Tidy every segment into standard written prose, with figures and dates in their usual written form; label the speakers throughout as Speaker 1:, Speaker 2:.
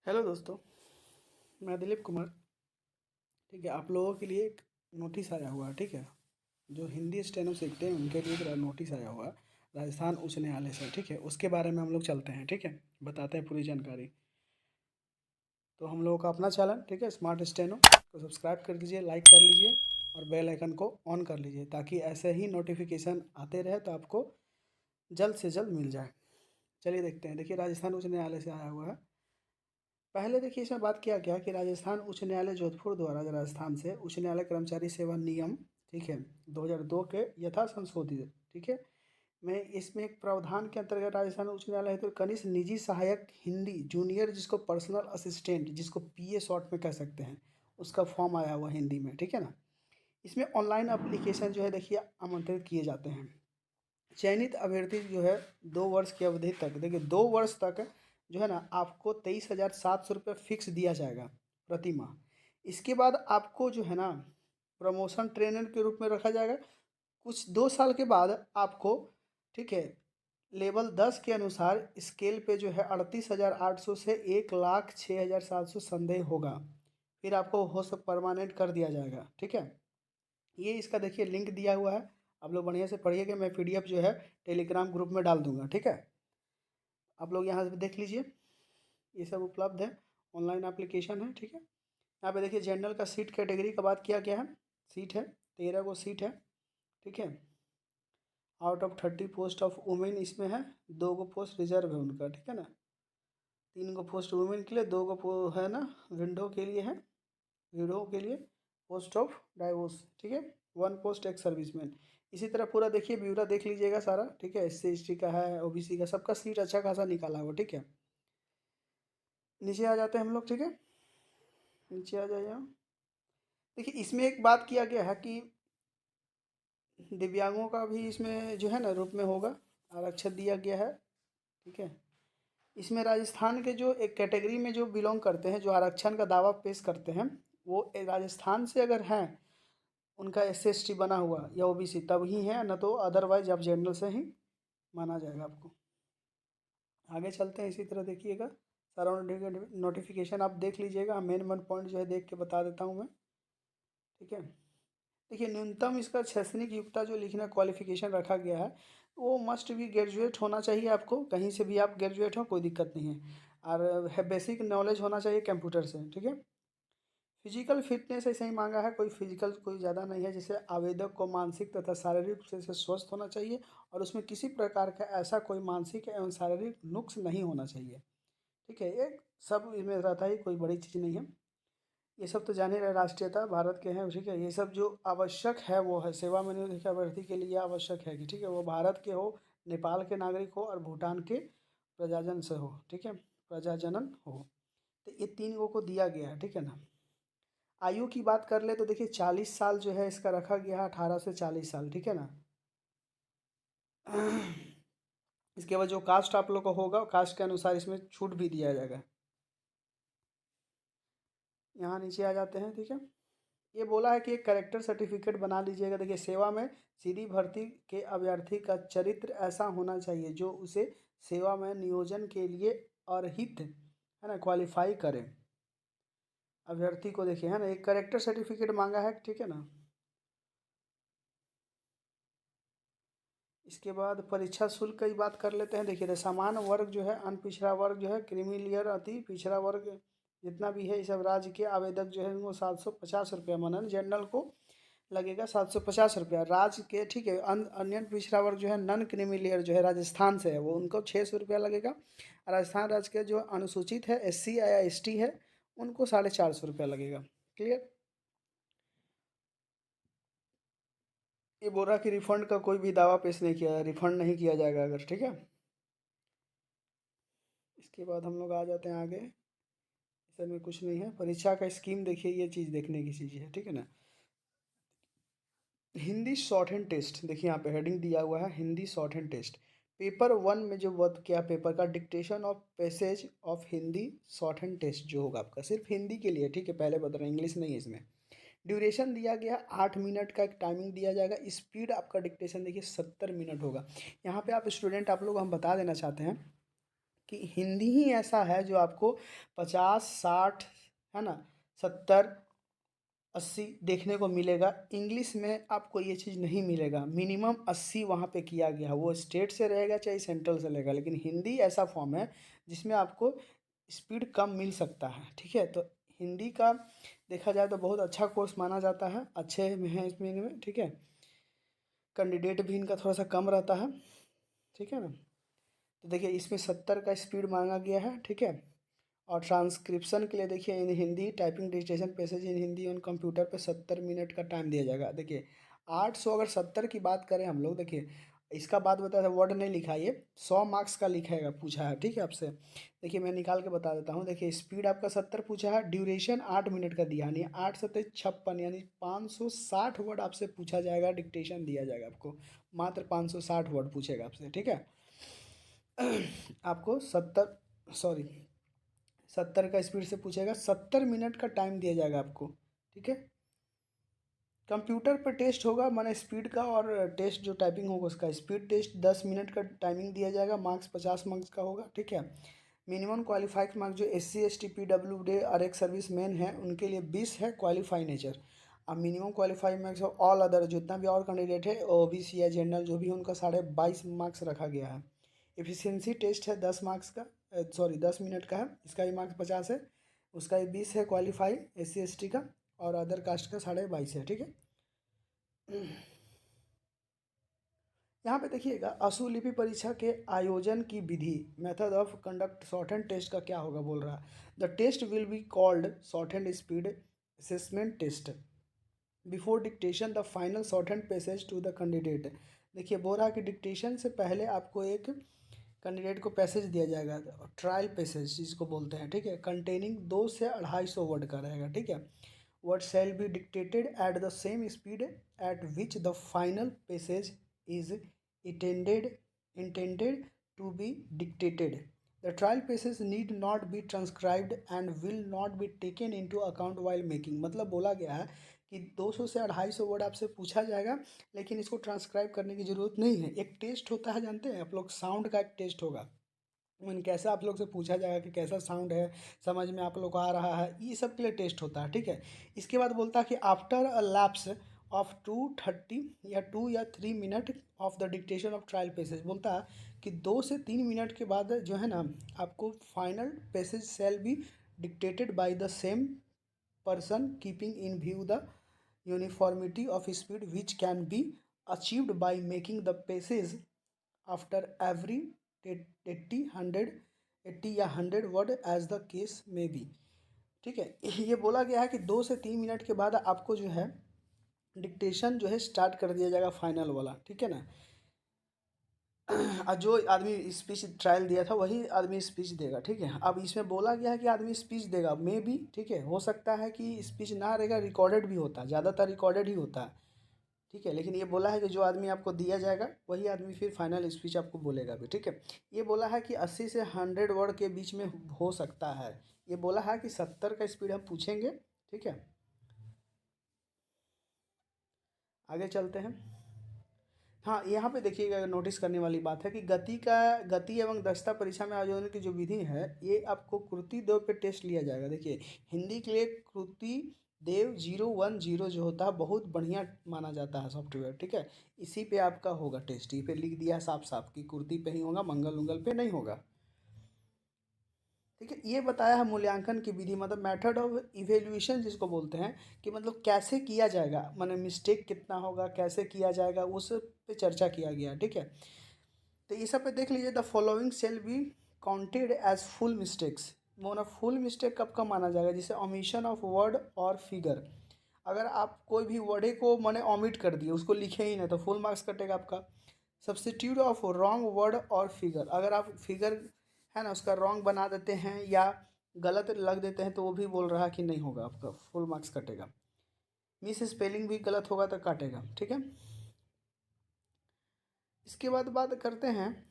Speaker 1: Hello दोस्तों, मैं दिलीप कुमार। ठीक है, आप लोगों के लिए एक नोटिस आया हुआ है। ठीक है, जो हिंदी स्टेनो सीखते हैं उनके लिए एक नोटिस आया हुआ है राजस्थान उच्च न्यायालय से। ठीक है, उसके बारे में हम लोग चलते हैं। ठीक है, बताते हैं पूरी जानकारी। तो हम लोगों का अपना चैनल, ठीक है, स्मार्ट स्टेनो को सब्सक्राइब कर दीजिए, लाइक कर लीजिए और बेल आइकन को ऑन कर लीजिए, ताकि ऐसे ही नोटिफिकेशन आते रहे तो आपको जल्द से जल्द मिल जाए। चलिए देखते हैं। देखिए, राजस्थान उच्च न्यायालय से आया हुआ है। पहले देखिए, इसमें बात किया गया कि राजस्थान उच्च न्यायालय जोधपुर द्वारा राजस्थान से उच्च न्यायालय कर्मचारी सेवा नियम, ठीक है, 2002 के यथा संशोधित, ठीक है, में इसमें एक प्रावधान के अंतर्गत राजस्थान उच्च न्यायालय हेतु कनिष्ठ निजी सहायक हिंदी जूनियर, जिसको पर्सनल असिस्टेंट, जिसको पीए शॉर्ट में कह सकते हैं, उसका फॉर्म आया हुआ हिंदी में। ठीक है ना। इसमें ऑनलाइन एप्लीकेशन जो है देखिए आमंत्रित किए जाते हैं। चयनित अभ्यर्थी जो है 2 वर्ष की अवधि तक, देखिए 2 वर्ष तक जो है ना, आपको 23,700 रुपये फिक्स दिया जाएगा प्रति माह। इसके बाद आपको जो है ना प्रमोशन ट्रेनर के रूप में रखा जाएगा। कुछ 2 साल के बाद आपको, ठीक है, लेवल 10 के अनुसार स्केल पे जो है 38,800 से 1,06,700 संदेह होगा। फिर आपको हो सब परमानेंट कर दिया जाएगा। ठीक है, ये इसका देखिए लिंक दिया हुआ है, आप लोग बढ़िया से पढ़िएगा। मैं पीडीएफ जो है टेलीग्राम ग्रुप में डाल दूंगा। ठीक है, आप लोग यहाँ से देख लीजिए, ये सब उपलब्ध है, ऑनलाइन एप्लीकेशन है। ठीक है, यहाँ पे देखिए जनरल का सीट कैटेगरी का बात किया गया है। सीट है 13 को सीट है। ठीक है, out of 30 post of women इसमें है, 2 पोस्ट रिजर्व है उनका। ठीक है ना, 3 पोस्ट वुमेन के लिए, 2 है ना विंडो के लिए है, विडो के लिए, पोस्ट ऑफ डाइवोर्स। ठीक है, 1 पोस्ट एक्स सर्विसमैन। इसी तरह पूरा देखिए ब्यौरा देख लीजिएगा सारा। ठीक है, SC ST का है, OBC का, सबका सीट अच्छा खासा निकाला हुआ। ठीक है, नीचे आ जाते हैं हम लोग। ठीक है, नीचे आ जाइए। देखिए, इसमें एक बात किया गया है कि दिव्यांगों का भी इसमें जो है ना रूप में होगा, आरक्षण दिया गया है। ठीक है, इसमें राजस्थान के जो एक कैटेगरी में जो बिलोंग करते हैं, जो आरक्षण का दावा पेश करते हैं, वो राजस्थान से अगर हैं, उनका SC ST बना हुआ या OBC तब ही है, न तो अदरवाइज आप जनरल से ही माना जाएगा आपको। आगे चलते हैं। इसी तरह देखिएगा सारा नोटिफिकेशन आप देख लीजिएगा। मेन मेन पॉइंट जो है देख के बता देता हूँ मैं। ठीक है, देखिए न्यूनतम इसका शैक्षणिक योग्यता जो लिखना क्वालिफिकेशन रखा गया है, वो मस्ट भी ग्रेजुएट होना चाहिए। आपको कहीं से भी आप ग्रेजुएट हो, कोई दिक्कत नहीं है। और है बेसिक नॉलेज होना चाहिए कंप्यूटर से। ठीक है, फिजिकल फिटनेस ऐसे ही मांगा है, कोई फिजिकल कोई ज़्यादा नहीं है। जैसे आवेदक को मानसिक तथा शारीरिक रूप से स्वस्थ होना चाहिए, और उसमें किसी प्रकार का ऐसा कोई मानसिक एवं शारीरिक नुक्स नहीं होना चाहिए। ठीक है, ये सब इसमें रहता है, कोई बड़ी चीज़ नहीं है। ये सब तो जाने रहे, राष्ट्रीयता भारत के हैं। ठीक है, ये सब जो आवश्यक है वो है, सेवा में नियुक्त अभ्यर्थी के लिए आवश्यक है कि, ठीक है, वो भारत के हो, नेपाल के नागरिक हो और भूटान के प्रजाजन से हो। ठीक है, प्रजाजनन हो। तो ये 3 को दिया गया है। ठीक है ना। आयु की बात कर ले तो देखिए 40 साल जो है इसका रखा गया है, 18 से 40 साल। ठीक है ना। इसके बाद जो कास्ट आप लोग का होगा, कास्ट के अनुसार इसमें छूट भी दिया जाएगा। यहाँ नीचे आ जाते हैं। ठीक है, ये बोला है कि एक करेक्टर सर्टिफिकेट बना लीजिएगा। देखिए, सेवा में सीधी भर्ती के अभ्यर्थी का चरित्र ऐसा होना चाहिए जो उसे सेवा में नियोजन के लिए अर्हित है ना क्वालिफाई करे। अभ्यर्थी को देखिए है ना, एक करेक्टर सर्टिफिकेट मांगा है। ठीक है ना। इसके बाद परीक्षा शुल्क की बात कर लेते हैं। देखिए, सामान्य वर्ग जो है, अनपिछड़ा वर्ग जो है, क्रीमी लेयर, अति पिछड़ा वर्ग जितना भी है, इस सब राज्य के आवेदक जो है वो 750 रुपया मनन। जनरल को लगेगा 750 रुपया राज्य के। ठीक है, अन्य पिछड़ा वर्ग जो है, नन क्रीमी लेयर जो है राजस्थान से है, वो उनको 600 रुपया लगेगा। राजस्थान राज्य के जो अनुसूचित है, SC या ST है, उनको 450 रुपया लगेगा। क्लियर। ये बोल रहा कि रिफंड का कोई भी दावा पेश नहीं किया, रिफंड नहीं किया जाएगा अगर। ठीक है, इसके बाद हम लोग आ जाते हैं आगे। इसमें कुछ नहीं है। परीक्षा का स्कीम देखिए, ये चीज़ देखने की चीज़ है। ठीक है ना। हिंदी शॉर्ट हैंड टेस्ट, देखिए यहाँ पे हेडिंग दिया हुआ है, Hindi shorthand test. Paper 1 में जो वर्क क्या पेपर का dictation of passage of Hindi shorthand test जो होगा आपका, सिर्फ हिंदी के लिए। ठीक है, पहले बता रहे हैं, इंग्लिश नहीं है इसमें। ड्यूरेशन दिया गया 8 मिनट का एक टाइमिंग दिया जाएगा। स्पीड आपका डिक्टेशन देखिए 70 मिनट होगा। यहाँ पे आप स्टूडेंट, आप लोग हम बता देना चाहते हैं कि हिंदी ही ऐसा है जो आपको 50-60 है ना 70-80 देखने को मिलेगा। इंग्लिश में आपको ये चीज़ नहीं मिलेगा, मिनिमम 80 वहाँ पे किया गया है, वो स्टेट से रहेगा चाहे सेंट्रल से रहेगा। लेकिन हिंदी ऐसा फॉर्म है जिसमें आपको स्पीड कम मिल सकता है, ठीक है। तो हिंदी का देखा जाए तो बहुत अच्छा कोर्स माना जाता है, अच्छे में है इसमें, ठीक है। कैंडिडेट भी इनका थोड़ा सा कम रहता है, ठीक है ना। तो देखिए इसमें 70 का स्पीड मांगा गया है, ठीक है। और ट्रांसक्रिप्शन के लिए देखिए in Hindi typing dictation passage in Hindi on computer पे 70 मिनट का टाइम दिया जाएगा। देखिए 800 अगर 70 की बात करें हम लोग, देखिए इसका बात बताया था, वर्ड नहीं लिखा, ये 100 मार्क्स का लिखाएगा, पूछा है, ठीक है आपसे। देखिए मैं निकाल के बता देता हूँ। देखिए स्पीड आपका 70 पूछा है, ड्यूरेशन 8 मिनट का दिया, यानी 8×7 = 56, यानी 560 वर्ड आपसे पूछा जाएगा, डिक्टेशन दिया जाएगा आपको, मात्र 560 वर्ड पूछेगा आपसे, ठीक है। आपको 70 का स्पीड से पूछेगा, 70 मिनट का टाइम दिया जाएगा आपको, ठीक है। कंप्यूटर पर टेस्ट होगा माने स्पीड का, और टेस्ट जो टाइपिंग होगा उसका स्पीड टेस्ट 10 मिनट का टाइमिंग दिया जाएगा, मार्क्स 50 मार्क्स का होगा, ठीक है। मिनिमम क्वालिफाइड मार्क्स जो SC ST PWD और एक सर्विस मैन है उनके लिए 20 है क्वालिफाई नेचर। अब minimum qualified marks all other जितना भी और कैंडिडेट है OBC या जनरल जो भी है उनका 22.5 मार्क्स रखा गया है। एफिशिएंसी टेस्ट है 10 मार्क्स का, सॉरी 10 मिनट का है, इसका भी मार्क्स 50 है, उसका भी 20 है क्वालिफाई SC ST का, और अदर कास्ट का 22.5 है, ठीक है। यहाँ पे देखिएगा अशुलिपि परीक्षा के आयोजन की विधि, method of conduct shorthand test का क्या होगा बोल रहा है। The test will be called shorthand speed assessment test before dictation the final shorthand passage to the candidate. देखिए बोल रहा है कि डिक्टेशन से पहले आपको एक कैंडिडेट को पैसेज दिया जाएगा, ट्रायल पैसेज जिसको बोलते हैं, ठीक है, कंटेनिंग 200 से 250 वर्ड का रहेगा, ठीक है। Word shall be dictated at the same speed at which the final passage is intended to be dictated. The trial passes need not be transcribed and will not be taken into account while making। मतलब बोला गया है कि 200 से 250 word आपसे पूछा जाएगा, लेकिन इसको ट्रांसक्राइब करने की ज़रूरत नहीं है। एक टेस्ट होता है, जानते हैं आप लोग, साउंड का एक टेस्ट होगा, मन कैसा आप लोग से पूछा जाएगा कि कैसा साउंड है, समझ में आप लोग को आ रहा है, ये सब के लिए टेस्ट होता है, ठीक है। इसके बाद बोलता है कि आफ्टर अ लैप्स ऑफ 230 या 2 या 3 minute of the dictation of trial passage, बोलता है कि 2 से 3 मिनट के बाद जो है ना आपको final passage shall be dictated by the same person keeping in view the uniformity of speed which can be achieved by making the passage after every 80 या 100 वर्ड एज द केस में B, ठीक है। ये बोला गया है कि 2 से 3 मिनट के बाद आपको जो है डिक्टेशन जो है स्टार्ट कर दिया जाएगा फाइनल वाला, ठीक है ना। जो आदमी स्पीच ट्रायल दिया था वही आदमी स्पीच देगा, ठीक है। अब इसमें बोला गया है कि आदमी स्पीच देगा, मे भी, ठीक है, हो सकता है कि स्पीच ना रहेगा, रिकॉर्डेड भी होता है, ज़्यादातर रिकॉर्डेड ही होता है, ठीक है। लेकिन ये बोला है कि जो आदमी आपको दिया जाएगा वही आदमी फिर फाइनल स्पीच आपको बोलेगा भी, ठीक है। ये बोला है कि 80 से 100 वर्ड के बीच में हो सकता है। ये बोला है कि 70 का स्पीड हम पूछेंगे, ठीक है। आगे चलते हैं। हाँ यहाँ पे देखिएगा नोटिस करने वाली बात है कि गति एवं दक्षता परीक्षा में आयोजन की जो विधि है ये आपको कृति देव पे टेस्ट लिया जाएगा। देखिए हिंदी के लिए कृति देव 010 जो होता है बहुत बढ़िया माना जाता है सॉफ्टवेयर, ठीक है। इसी पे आपका होगा टेस्ट, ये पे लिख दिया है साफ साफ कि कुर्ती पे ही होगा, मंगल उंगल पे नहीं होगा, ठीक है। ये बताया है मूल्यांकन की विधि, मतलब मेथड ऑफ इवेल्युएशन जिसको बोलते हैं, कि मतलब कैसे किया जाएगा, मतलब मिस्टेक कितना होगा, कैसे किया जाएगा, उस पे चर्चा किया गया, ठीक है। तो ये सब पे देख लीजिए, the following shall be counted as full mistakes. मोना फुल मिस्टेक कब कब माना जाएगा, जैसे ओमिशन ऑफ वर्ड और फिगर। अगर आप कोई भी वर्डे को मैंने ओमिट कर दिए, उसको लिखे ही नहीं, तो फुल मार्क्स कटेगा आपका। सब्स्टिट्यूट ऑफ रॉन्ग वर्ड और फिगर, अगर आप फिगर है ना उसका रॉन्ग बना देते हैं या गलत लग देते हैं तो वो भी बोल रहा है कि नहीं होगा, आपका फुल मार्क्स कटेगा। मिस स्पेलिंग भी गलत होगा तो काटेगा, ठीक है। इसके बाद बात करते हैं,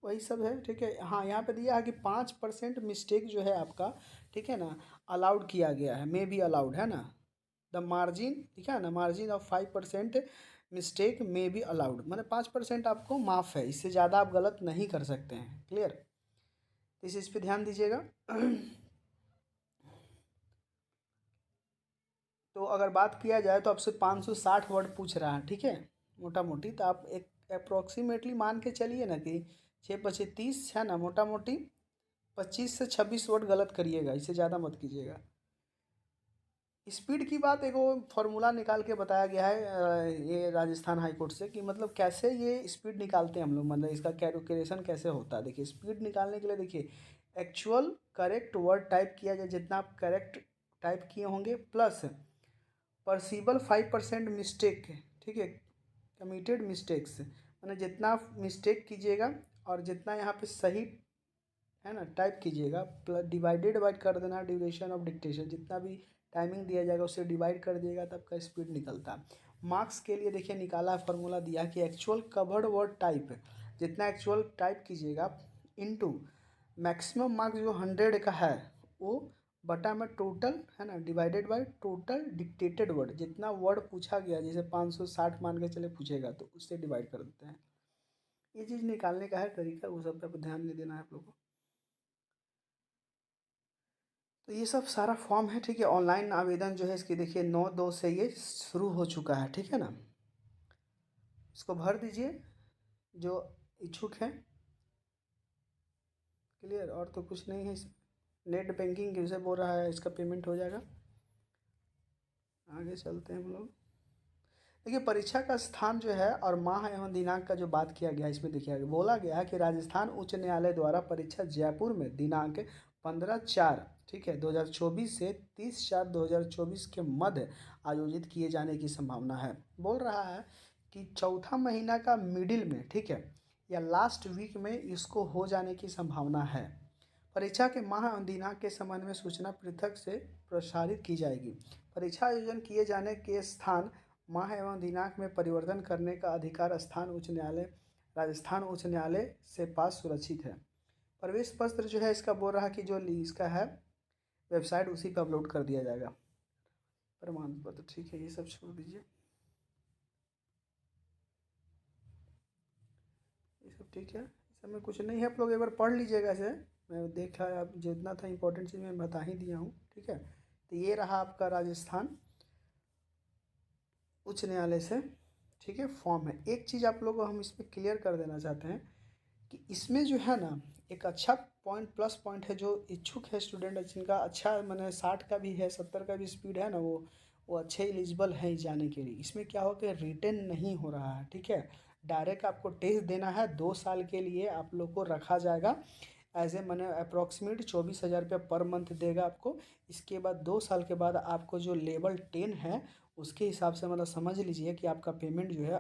Speaker 1: वही सब है, ठीक है। हाँ यहाँ पे दिया है कि 5% मिस्टेक जो है आपका, ठीक है ना, अलाउड किया गया है, मे बी अलाउड है ना, द मार्जिन, ठीक है ना, margin of 5% mistake may be allowed, मतलब 5% आपको माफ़ है, इससे ज़्यादा आप गलत नहीं कर सकते हैं, क्लियर। तो इस चीज़ पे ध्यान दीजिएगा। तो अगर बात किया जाए तो आपसे 560 वर्ड पूछ रहा है, ठीक है, मोटा मोटी। तो आप एक अप्रोक्सीमेटली मान के चलिए ना कि 6 × 5 = 30 है ना, मोटा मोटी 25 से 26 वर्ड गलत करिएगा, इससे ज़्यादा मत कीजिएगा। स्पीड की बात एक वो फार्मूला निकाल के बताया गया है ये राजस्थान हाई कोर्ट से, कि मतलब कैसे ये स्पीड निकालते हैं हम लोग, मतलब इसका कैलकुलेशन कैसे होता है। देखिए स्पीड निकालने के लिए देखिए एक्चुअल करेक्ट वर्ड टाइप किया जाए, जितना आप करेक्ट टाइप किए होंगे, प्लस परसीबल 5% मिस्टेक, ठीक है, कमिटेड मिस्टेक्स, मैंने जितना मिस्टेक कीजिएगा और जितना यहाँ पे सही है ना टाइप कीजिएगा, प्लस डिवाइडेड बाई कर देना ड्यूरेशन ऑफ डिक्टेशन, जितना भी टाइमिंग दिया जाएगा उससे डिवाइड कर दिएगा, तब का स्पीड निकलता है। मार्क्स के लिए देखिए निकाला है फार्मूला दिया कि एक्चुअल कवर्ड वर्ड टाइप, जितना एक्चुअल टाइप कीजिएगा इनटू मैक्सिमम मार्क्स जो 100 का है वो बटा में टोटल है ना, divided by total dictated word, जितना वर्ड पूछा गया, जैसे 560 मान के चले पूछेगा तो उससे डिवाइड कर देते हैं। ये चीज़ निकालने का है तरीका, वो सब पे ध्यान नहीं देना है आप लोगों को। तो ये सब सारा फॉर्म है, ठीक है। ऑनलाइन आवेदन जो है इसकी देखिए 9/2 से ये शुरू हो चुका है, ठीक है ना। इसको भर दीजिए जो इच्छुक हैं। क्लियर, और तो कुछ नहीं है। नेट बैंकिंग से बोल रहा है, इसका पेमेंट हो जाएगा। आगे चलते हैं हम लोग। देखिए परीक्षा का स्थान जो है और माह एवं दिनांक का जो बात किया गया, इसमें देखिए बोला गया है कि राजस्थान उच्च न्यायालय द्वारा परीक्षा जयपुर में दिनांक 15/4, ठीक है, 2024 से 30/4/2024 के मध्य आयोजित किए जाने की संभावना है। बोल रहा है कि चौथा महीना का मिडिल में, ठीक है, या लास्ट वीक में इसको हो जाने की संभावना है। परीक्षा के माह और दिनांक के संबंध में सूचना पृथक से प्रसारित की जाएगी। परीक्षा आयोजन किए जाने के स्थान, माह एवं दिनांक में परिवर्तन करने का अधिकार स्थान उच्च न्यायालय, राजस्थान उच्च न्यायालय से पास सुरक्षित है। प्रवेश पत्र जो है इसका बोल रहा है कि जो इसका है वेबसाइट, उसी पर अपलोड कर दिया जाएगा प्रमाण पत्र, ठीक है। ये सब छोड़ दीजिए, ये सब ठीक है, इस सब में कुछ नहीं है। आप लोग एक बार पढ़ लीजिएगा इसे, मैं देखा आप जितना था इंपॉर्टेंट चीज़ मैं बता ही दिया हूँ, ठीक है। तो ये रहा आपका राजस्थान उच्च न्यायालय से, ठीक है, फॉर्म है। एक चीज़ आप लोगों को हम इसमें क्लियर कर देना चाहते हैं कि इसमें जो है ना एक अच्छा पॉइंट, प्लस पॉइंट है, जो इच्छुक है स्टूडेंट जिनका अच्छा मैंने 60 का भी है, 70 का भी स्पीड है ना, वो अच्छे एलिजिबल है जाने के लिए। इसमें क्या हो कि रिटेन नहीं हो रहा है, ठीक है, डायरेक्ट आपको टेस्ट देना है। 2 साल के लिए आप लोग को रखा जाएगा एज ए मैंने अप्रॉक्सीमेट 24,000 रुपया पर मंथ देगा आपको। इसके बाद 2 साल के बाद आपको जो लेवल 10 है उसके हिसाब से मतलब समझ लीजिए कि आपका पेमेंट जो है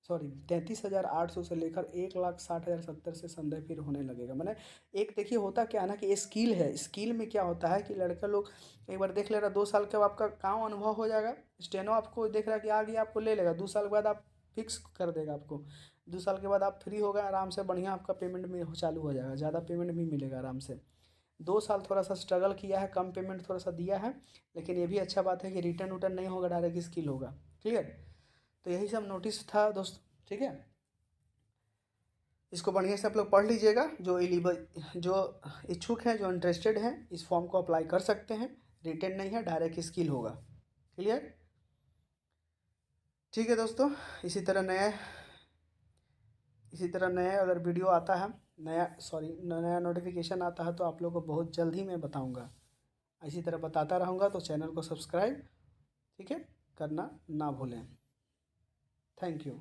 Speaker 1: 33,800 से लेकर 1,60,070 से संदेह फिर होने लगेगा। मैंने एक देखिए होता क्या है ना कि स्किल है, स्किल में क्या होता है कि लड़का लोग एक बार देख ले रहा, 2 साल के बाद आपका काम अनुभव हो जाएगा, स्टेनो आपको देख रहा कि आ गया, आपको ले लेगा। 2 साल के बाद आप फिक्स कर देगा आपको। 2 साल के बाद आप फ्री हो गए आराम से, बढ़िया आपका पेमेंट में चालू हो जाएगा, ज़्यादा पेमेंट भी मिलेगा आराम से। 2 साल थोड़ा सा स्ट्रगल किया है, कम पेमेंट थोड़ा सा दिया है, लेकिन ये भी अच्छा बात है कि रिटर्न उटर्न नहीं होगा, डायरेक्ट स्किल होगा। क्लियर, तो यही सब नोटिस था दोस्त, ठीक है। इसको बढ़िया से आप लोग पढ़ लीजिएगा। जो एलिजिबल, जो इच्छुक हैं, जो इंटरेस्टेड हैं, इस फॉर्म को अप्लाई कर सकते हैं। रिटर्न नहीं है, डायरेक्ट स्किल होगा। क्लियर, ठीक है दोस्तों। इसी तरह नया अगर वीडियो आता है, नया नोटिफिकेशन आता है तो आप लोग को बहुत जल्द ही मैं बताऊंगा। इसी तरह बताता रहूँगा, तो चैनल को सब्सक्राइब, ठीक है, करना ना भूलें। Thank you.